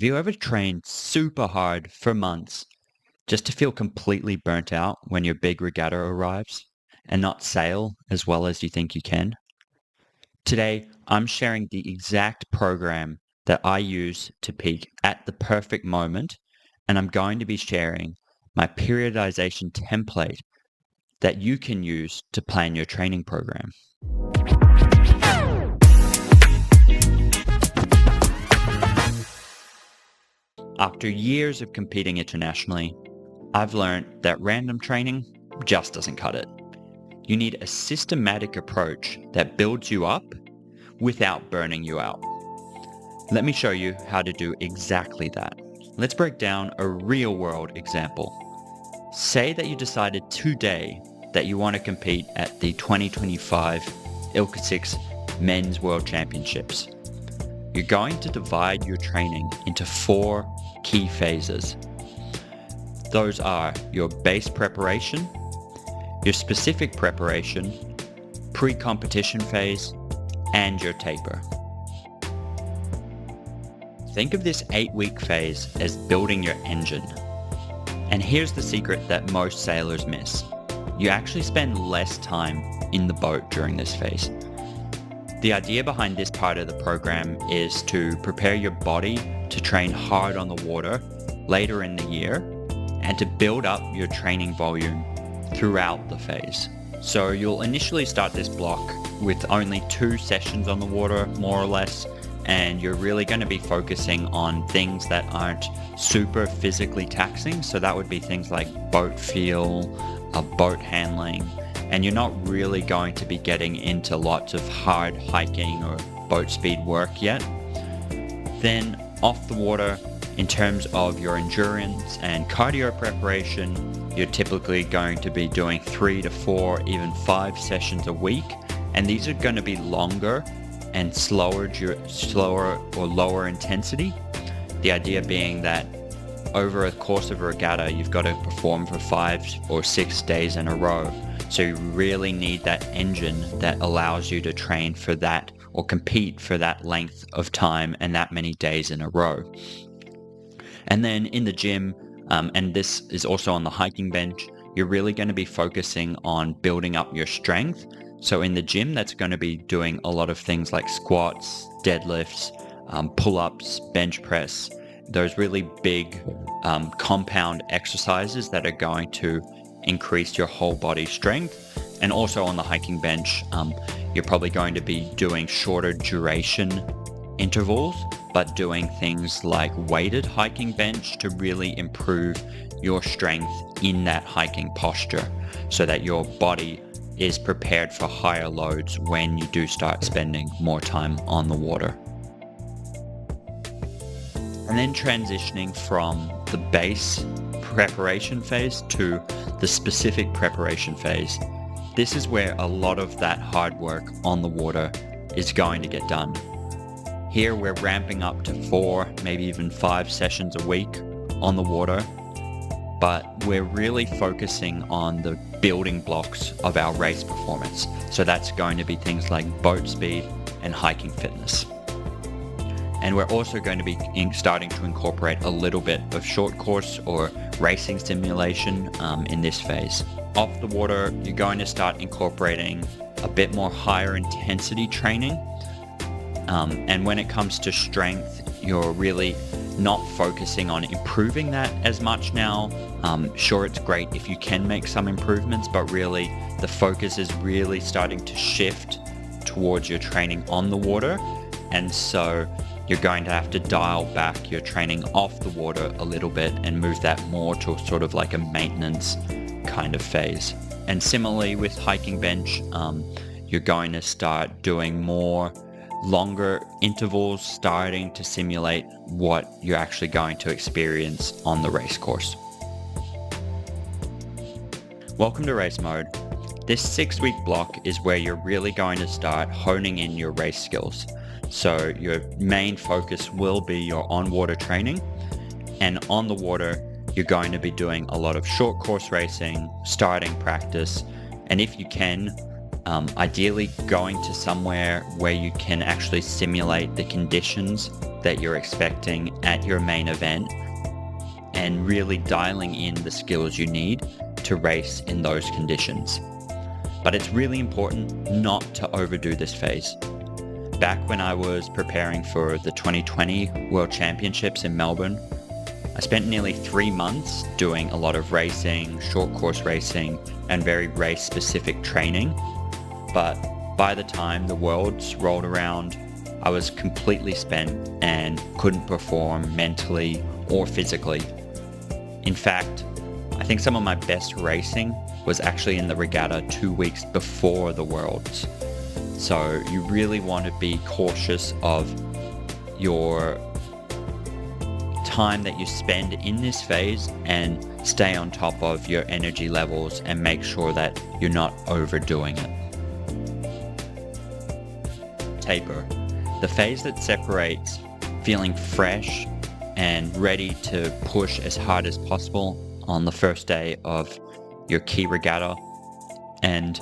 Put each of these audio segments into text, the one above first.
Have you ever trained super hard for months just to feel completely burnt out when your big regatta arrives and not sail as well as you think you can? Today, I'm sharing the exact program that I use to peak at the perfect moment, and I'm going to be sharing my periodization template that you can use to plan your training program. After years of competing internationally, I've learned that random training just doesn't cut it. You need a systematic approach that builds you up without burning you out. Let me show you how to do exactly that. Let's break down a real-world example. Say that you decided today that you want to compete at the 2025 ILCA 6 Men's World Championships. You're going to divide your training into 4 key phases. Those are your base preparation, your specific preparation, pre-competition phase, and your taper. Think of this 8-week phase as building your engine. And here's the secret that most sailors miss. You actually spend less time in the boat during this phase. The idea behind this part of the program is to prepare your body to train hard on the water later in the year and to build up your training volume throughout the phase. So you'll initially start this block with only 2 sessions on the water, more or less, and you're really going to be focusing on things that aren't super physically taxing. So that would be things like boat feel, boat handling, and you're not really going to be getting into lots of hard hiking or boat speed work yet. Then off the water, in terms of your endurance and cardio preparation, you're typically going to be doing 3 to 4, even 5 sessions a week. And these are going to be longer and slower or lower intensity. The idea being that over a course of a regatta, you've got to perform for 5 or 6 days in a row. So you really need that engine that allows you to train for that or compete for that length of time and that many days in a row. And then in the gym, and this is also on the hiking bench, you're really going to be focusing on building up your strength. So in the gym, that's going to be doing a lot of things like squats, deadlifts, pull-ups, bench press, those really big compound exercises that are going to increase your whole body strength. And also on the hiking bench, you're probably going to be doing shorter duration intervals, but doing things like weighted hiking bench to really improve your strength in that hiking posture so that your body is prepared for higher loads when you do start spending more time on the water. And then transitioning from the base preparation phase to the specific preparation phase. This is where a lot of that hard work on the water is going to get done. Here we're ramping up to 4, maybe even 5 sessions a week on the water, but we're really focusing on the building blocks of our race performance. So that's going to be things like boat speed and hiking fitness. And we're also going to be starting to incorporate a little bit of short course or racing simulation in this phase. Off the water, you're going to start incorporating a bit more higher intensity training. And when it comes to strength, you're really not focusing on improving that as much now. Sure, it's great if you can make some improvements, but really the focus is really starting to shift towards your training on the water. And so you're going to have to dial back your training off the water a little bit and move that more to sort of like a maintenance kind of phase. And similarly with hiking bench, you're going to start doing more longer intervals, starting to simulate what you're actually going to experience on the race course. Welcome to race mode. This 6-week block is where you're really going to start honing in your race skills. So your main focus will be your on-water training, and on the water, you're going to be doing a lot of short course racing, starting practice, and if you can, ideally going to somewhere where you can actually simulate the conditions that you're expecting at your main event and really dialing in the skills you need to race in those conditions. But it's really important not to overdo this phase. Back when I was preparing for the 2020 World Championships in Melbourne, I spent nearly 3 months doing a lot of racing, short course racing, and very race-specific training. But by the time the Worlds rolled around, I was completely spent and couldn't perform mentally or physically. In fact, I think some of my best racing was actually in the regatta 2 weeks before the Worlds. So you really want to be cautious of your time that you spend in this phase and stay on top of your energy levels and make sure that you're not overdoing it. Taper, the phase that separates feeling fresh and ready to push as hard as possible on the first day of your key regatta and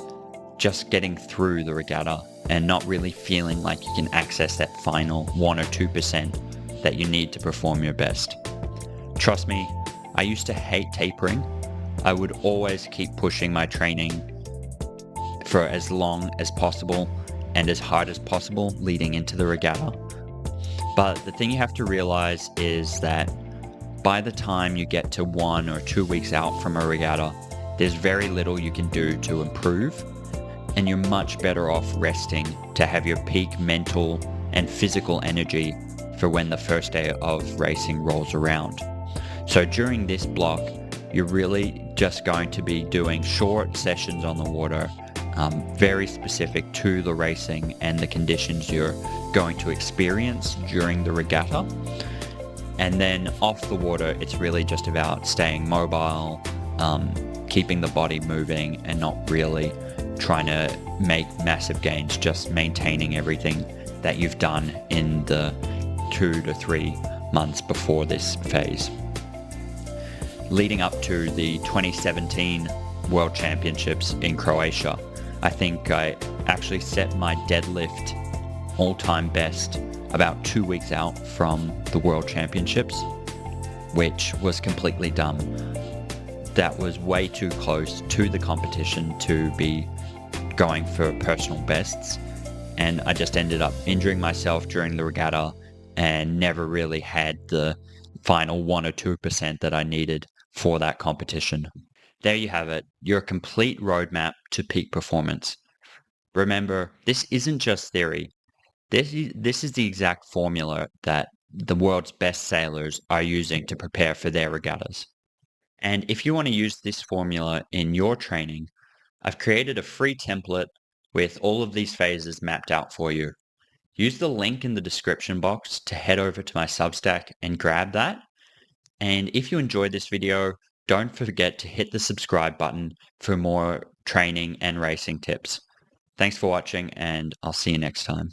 just getting through the regatta and not really feeling like you can access that final 1 or 2% that you need to perform your best. Trust me, I used to hate tapering. I would always keep pushing my training for as long as possible and as hard as possible leading into the regatta. But the thing you have to realize is that by the time you get to 1 or 2 weeks out from a regatta, there's very little you can do to improve, and you're much better off resting to have your peak mental and physical energy for when the first day of racing rolls around. So during this block, you're really just going to be doing short sessions on the water, very specific to the racing and the conditions you're going to experience during the regatta. And then off the water, it's really just about staying mobile, keeping the body moving and not really trying to make massive gains, just maintaining everything that you've done in the 2 to 3 months before this phase. Leading up to the 2017 World Championships in Croatia, I think I actually set my deadlift all-time best about 2 weeks out from the World Championships, which was completely dumb. That was way too close to the competition to be going for personal bests, and I just ended up injuring myself during the regatta and never really had the final 1 or 2% that I needed for that competition. There you have it, your complete roadmap to peak performance. Remember, this isn't just theory. This is the exact formula that the world's best sailors are using to prepare for their regattas. And if you want to use this formula in your training, I've created a free template with all of these phases mapped out for you. Use the link in the description box to head over to my Substack and grab that. And if you enjoyed this video, don't forget to hit the subscribe button for more training and racing tips. Thanks for watching, and I'll see you next time.